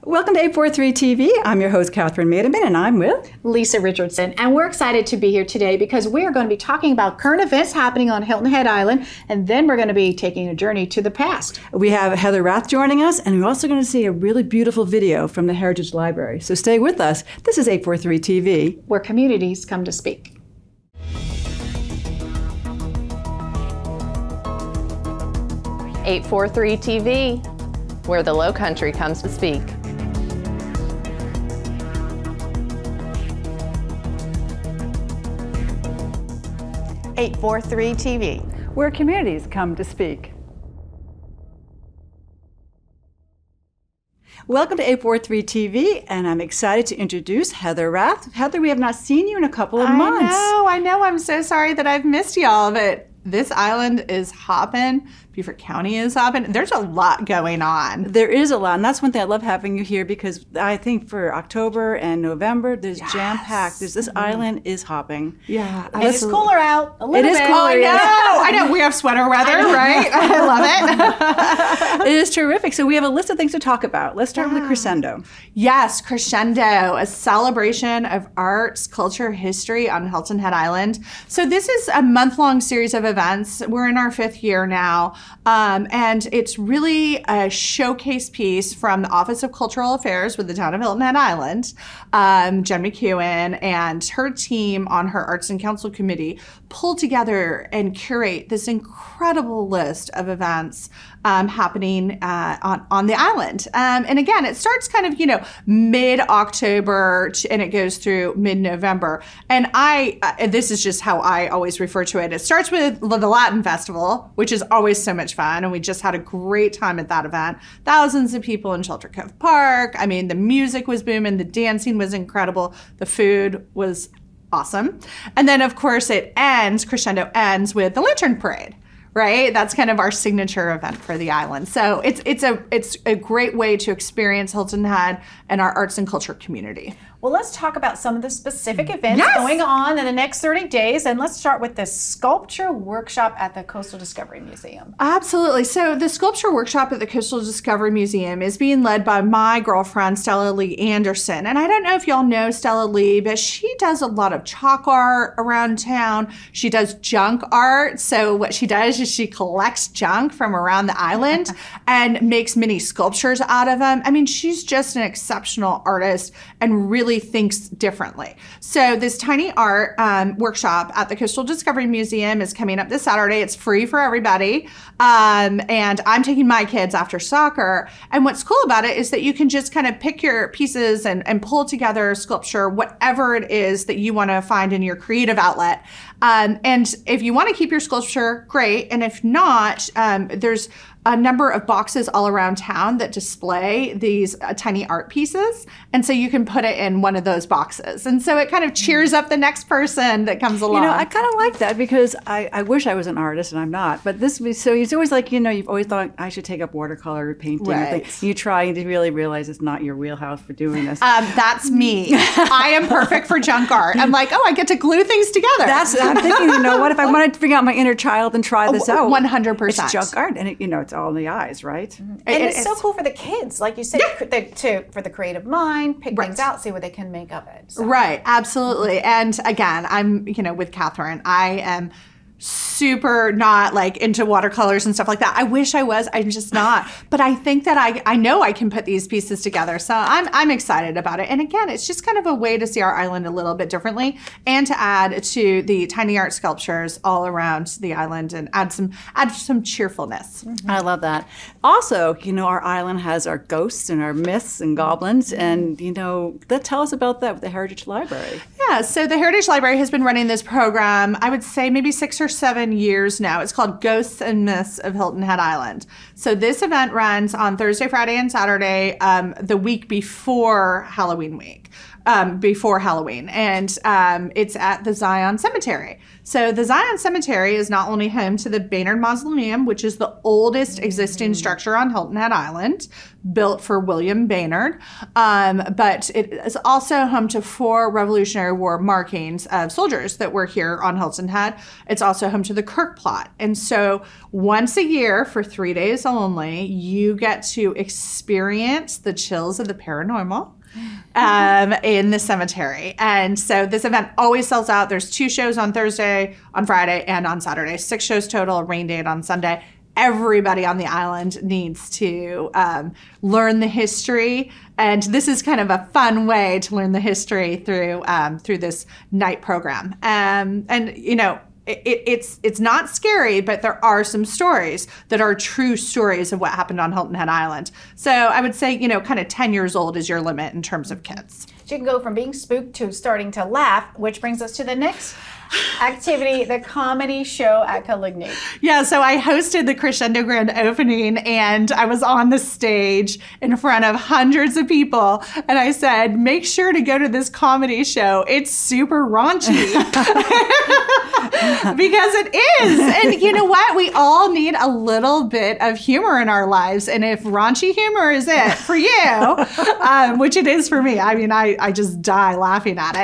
Welcome to 843 TV. I'm your host, Kathryn Mademann, and I'm with Lisa Richardson. And we're excited to be here today because we're going to be talking about current events happening on Hilton Head Island, and then we're going to be taking a journey to the past. We have Heather Rath joining us, and we're also going to see a really beautiful video from the Heritage Library. So stay with us. This is 843 TV, where communities come to speak. .843 TV, where the Lowcountry comes to speak. .843 TV, where communities come to speak. Welcome to 843 TV, and I'm excited to introduce Heather Rath. Heather, we have not seen you in a couple of months. I know. I'm so sorry that I've missed y'all, but this island is hopping. Beaufort County is hopping. There's a lot going on. There is a lot, and that's one thing I love having you here because I think for October and November, there's jam-packed. This island is hopping. Yeah, and it's cooler out a little bit. It is cooler. I know. We have sweater weather, right? I love it. It is terrific. So we have a list of things to talk about. Let's start with the Crescendo. Yes, Crescendo, a celebration of arts, culture, history on Hilton Head Island. So this is a month-long series of events. We're in our 5th year now. And it's really a showcase piece from the Office of Cultural Affairs with the town of Hilton Head Island. Jen McEwen and her team on her Arts and Council Committee pull together and curate this incredible list of events happening on the island. And again, it starts kind of, mid-October and it goes through mid-November. And this is just how I always refer to it. It starts with the Latin Festival, which is always so much fun. And we just had a great time at that event. Thousands of people in Shelter Cove Park. I mean, the music was booming. The dancing was incredible. The food was awesome. And then, of course, Crescendo ends with the Lantern Parade. Right? That's kind of our signature event for the island. So it's a great way to experience Hilton Head and our arts and culture community. Well, let's talk about some of the specific events going on in the next 30 days. And let's start with the sculpture workshop at the Coastal Discovery Museum. Absolutely. So the sculpture workshop at the Coastal Discovery Museum is being led by my girlfriend, Stella Lee Anderson. And I don't know if y'all know Stella Lee, but she does a lot of chalk art around town. She does junk art. So what she does is she collects junk from around the island and makes mini sculptures out of them. I mean, she's just an exceptional artist and really thinks differently. So this tiny art workshop at the Coastal Discovery Museum is coming up this Saturday. It's free for everybody. And I'm taking my kids after soccer. And what's cool about it is that you can just kind of pick your pieces and pull together sculpture, whatever it is that you want to find in your creative outlet. And if you want to keep your sculpture, great. And if not, there's a number of boxes all around town that display these tiny art pieces. And so you can put it in one of those boxes. And so it kind of cheers up the next person that comes along. I kind of like that because I wish I was an artist and I'm not. But so it's always like, you've always thought I should take up watercolor painting. Right. You try and you really realize it's not your wheelhouse for doing this. That's me. I am perfect for junk art. I'm like, I get to glue things together. I'm thinking, what if I wanted to bring out my inner child and try this out? 100%. It's junk art and it's all in the eyes, right? Mm-hmm. And it's so cool for the kids, like you said, for the creative mind, pick things out, see what they can make of it. So. Right, absolutely. And again, I'm, with Kathryn, I am super not like into watercolors and stuff like that. I wish I was. I'm just not. But I think that I know I can put these pieces together. So I'm excited about it. And again, it's just kind of a way to see our island a little bit differently and to add to the tiny art sculptures all around the island and add some cheerfulness. Mm-hmm. I love that. Also, our island has our ghosts and our myths and goblins. And, tell us about that with the Heritage Library. Yeah, so the Heritage Library has been running this program, I would say maybe 6 or 7 years now. It's called Ghosts and Myths of Hilton Head Island. So this event runs on Thursday, Friday, and Saturday, the week before Halloween week. before Halloween, and it's at the Zion Cemetery. So the Zion Cemetery is not only home to the Baynard Mausoleum, which is the oldest existing structure on Hilton Head Island, built for William Baynard, but it is also home to 4 Revolutionary War markings of soldiers that were here on Hilton Head. It's also home to the Kirk Plot. And so once a year, for 3 days only, you get to experience the chills of the paranormal in the cemetery. And so this event always sells out. There's 2 shows on Thursday, on Friday, and on Saturday. 6 shows total, rain date on Sunday. Everybody on the island needs to learn the history. And this is kind of a fun way to learn the history through this night program. And you know, it's not scary, but there are some stories that are true stories of what happened on Hilton Head Island. So I would say, you know, kind of 10 years old is your limit in terms of kids. So you can go from being spooked to starting to laugh, which brings us to the next activity, the comedy show at Caligny. Yeah, so I hosted the Crescendo Grand Opening, and I was on the stage in front of hundreds of people, and I said, make sure to go to this comedy show. It's super raunchy. Because it is. And you know what? We all need a little bit of humor in our lives, and if raunchy humor is it for you, which it is for me, I mean, I just die laughing at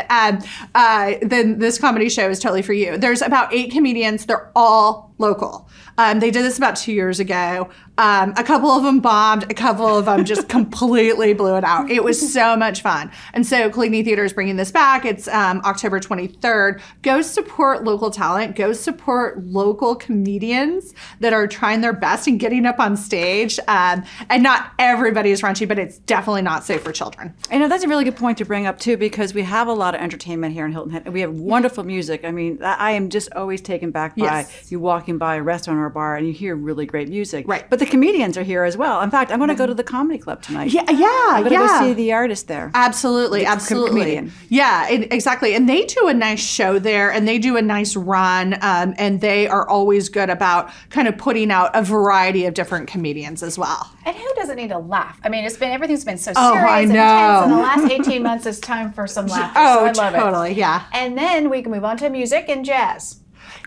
it, then this comedy show is totally for you. There's about 8 comedians. They're all local. They did this about 2 years ago. A couple of them bombed. A couple of them just completely blew it out. It was so much fun. And so Caligny Theater is bringing this back. It's October 23rd. Go support local talent. Go support local comedians that are trying their best and getting up on stage. And not everybody is raunchy, but it's definitely not safe for children. I know that's a really good point to bring up, too, because we have a lot of entertainment here in Hilton Head. We have wonderful music. I mean, I am just always taken back by you walking by a restaurant or a bar and you hear really great music. Right. But the comedians are here as well. In fact, I'm going to go to the comedy club tonight. Yeah. I'm going to go see the artist there. Absolutely. Comedian. Yeah, exactly. And they do a nice show there, and they do a nice run, and they are always good about kind of putting out a variety of different comedians as well. And who doesn't need a laugh? I mean, everything's been so Oh, serious I and know. intense, and the last 18 months is time for some laughter. Oh, so I love totally, it. yeah. And then we can move on to music and jazz.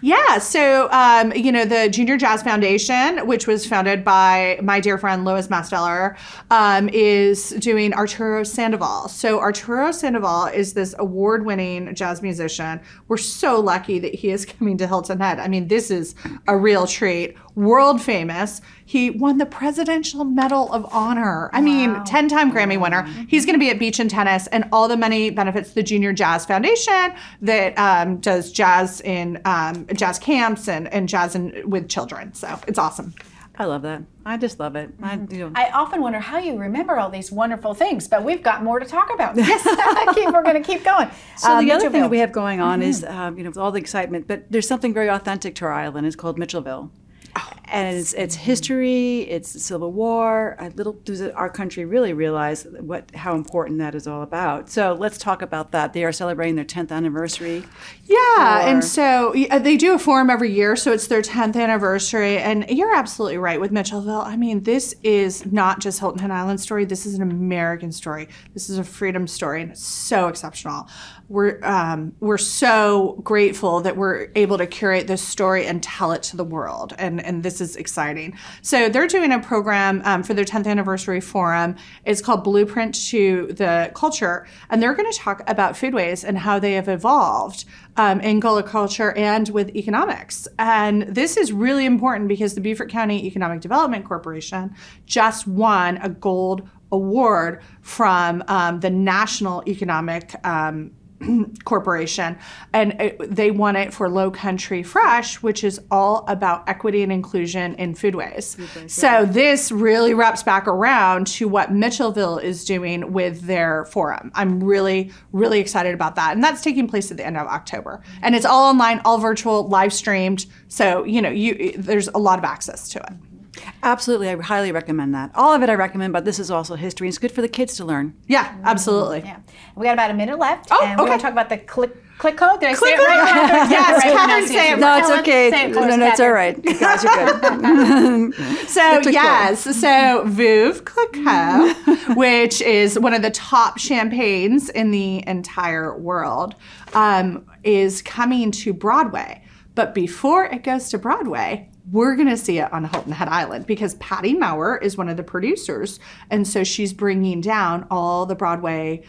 Yeah, so, you know, the Junior Jazz Foundation, which was founded by my dear friend Lois Masteller, is doing Arturo Sandoval. So Arturo Sandoval is this award-winning jazz musician. We're so lucky that he is coming to Hilton Head. I mean, this is a real treat. World famous. He won the Presidential Medal of Honor. I mean, 10-time Grammy winner. He's going to be at Beach and Tennis, and all the money benefits the Junior Jazz Foundation that does jazz in jazz camps and jazz with children. So it's awesome. I love that. I just love it. I often wonder how you remember all these wonderful things, but we've got more to talk about. Yes, we're going to keep going. So the other thing that we have going on is, you know, with all the excitement, but there's something very authentic to our island. It's called Mitchellville. And it's history, it's the Civil War. Little does our country really realize how important that is all about. So let's talk about that. They are celebrating their 10th anniversary. Yeah, and so they do a forum every year, so it's their 10th anniversary. And you're absolutely right with Mitchellville. I mean, this is not just Hilton Head Island story. This is an American story. This is a freedom story, and it's so exceptional. We're so grateful that we're able to curate this story and tell it to the world, and this is exciting. So they're doing a program for their 10th anniversary forum. It's called Blueprint to the Culture, and they're going to talk about foodways and how they have evolved in Gullah culture and with economics. And this is really important because the Beaufort County Economic Development Corporation just won a gold award from the National Economic Corporation, and they won it for Lowcountry Fresh, which is all about equity and inclusion in foodways. So this really wraps back around to what Mitchellville is doing with their forum. I'm really, really excited about that, and that's taking place at the end of October. And it's all online, all virtual, live streamed. So you know, there's a lot of access to it. Absolutely, I highly recommend that. All of it I recommend, but this is also history. It's good for the kids to learn. Yeah, absolutely. Yeah. We got about a minute left. Oh, and we're going to talk about the click code. Did I say it code. right? Kathryn? Yes, Right Kathryn, pronunciation. say it No, right. it's Ellen, okay. say it for us, No, it's Kathryn. all right. You guys are good. So Click yes, so Veuve Clicquot, which is one of the top champagnes in the entire world, is coming to Broadway. But before it goes to Broadway, we're going to see it on Hilton Head Island because Patty Maurer is one of the producers. And so she's bringing down all the Broadway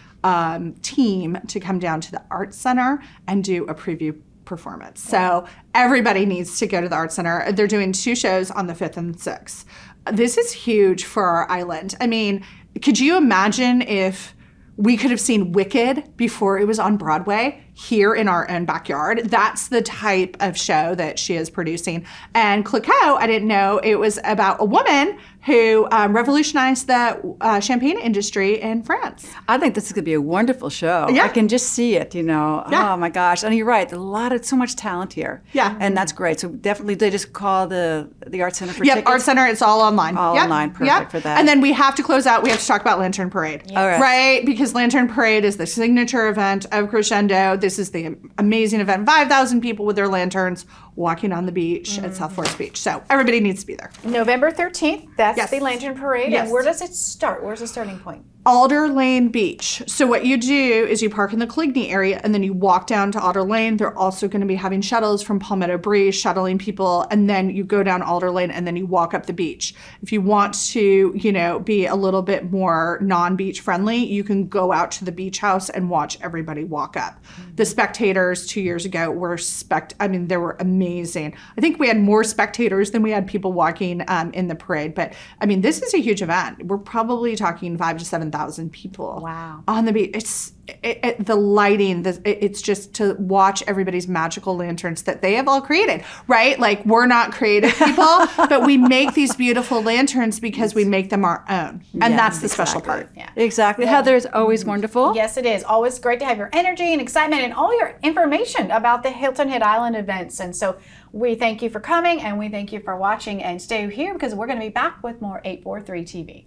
team to come down to the Arts Center and do a preview performance. So everybody needs to go to the Arts Center. They're doing 2 shows on the 5th and 6th. This is huge for our island. I mean, could you imagine if we could have seen Wicked before it was on Broadway here in our own backyard? That's the type of show that she is producing. And Clicquot, I didn't know it was about a woman who revolutionized the champagne industry in France. I think this is going to be a wonderful show. Yeah. I can just see it, you know. Yeah. Oh my gosh. And you're right. So much talent here. Yeah. And that's great. So definitely they just call the Art Center for Yep, tickets. Art Center, it's all online. All Yep, online, perfect for that. And then we have to close out, we have to talk about Lantern Parade. All right. Right? Because Lantern Parade is the signature event of Crescendo. This is the amazing event. 5,000 people with their lanterns walking on the beach at South Forest Beach. So everybody needs to be there. November 13th, that's Yes. the Lantern Parade. Yes. And where does it start? Where's the starting point? Alder Lane Beach. So what you do is you park in the Coligny area and then you walk down to Alder Lane. They're also going to be having shuttles from Palmetto Breeze, shuttling people, and then you go down Alder Lane and then you walk up the beach. If you want to, you know, be a little bit more non-beach friendly, you can go out to the beach house and watch everybody walk up. The spectators 2 years ago were they were amazing. I think we had more spectators than we had people walking in the parade. But I mean, this is a huge event. We're probably talking 5,000 to 7,000 people. Wow. On the beach. The lighting, it's just to watch everybody's magical lanterns that they have all created, right? Like, we're not creative people, but we make these beautiful lanterns because we make them our own. And that's the special part. Yeah. Exactly. Heather, is always wonderful. Yes, it is. Always great to have your energy and excitement and all your information about the Hilton Head Island events. And so we thank you for coming and we thank you for watching, and stay here because we're going to be back with more 843 TV.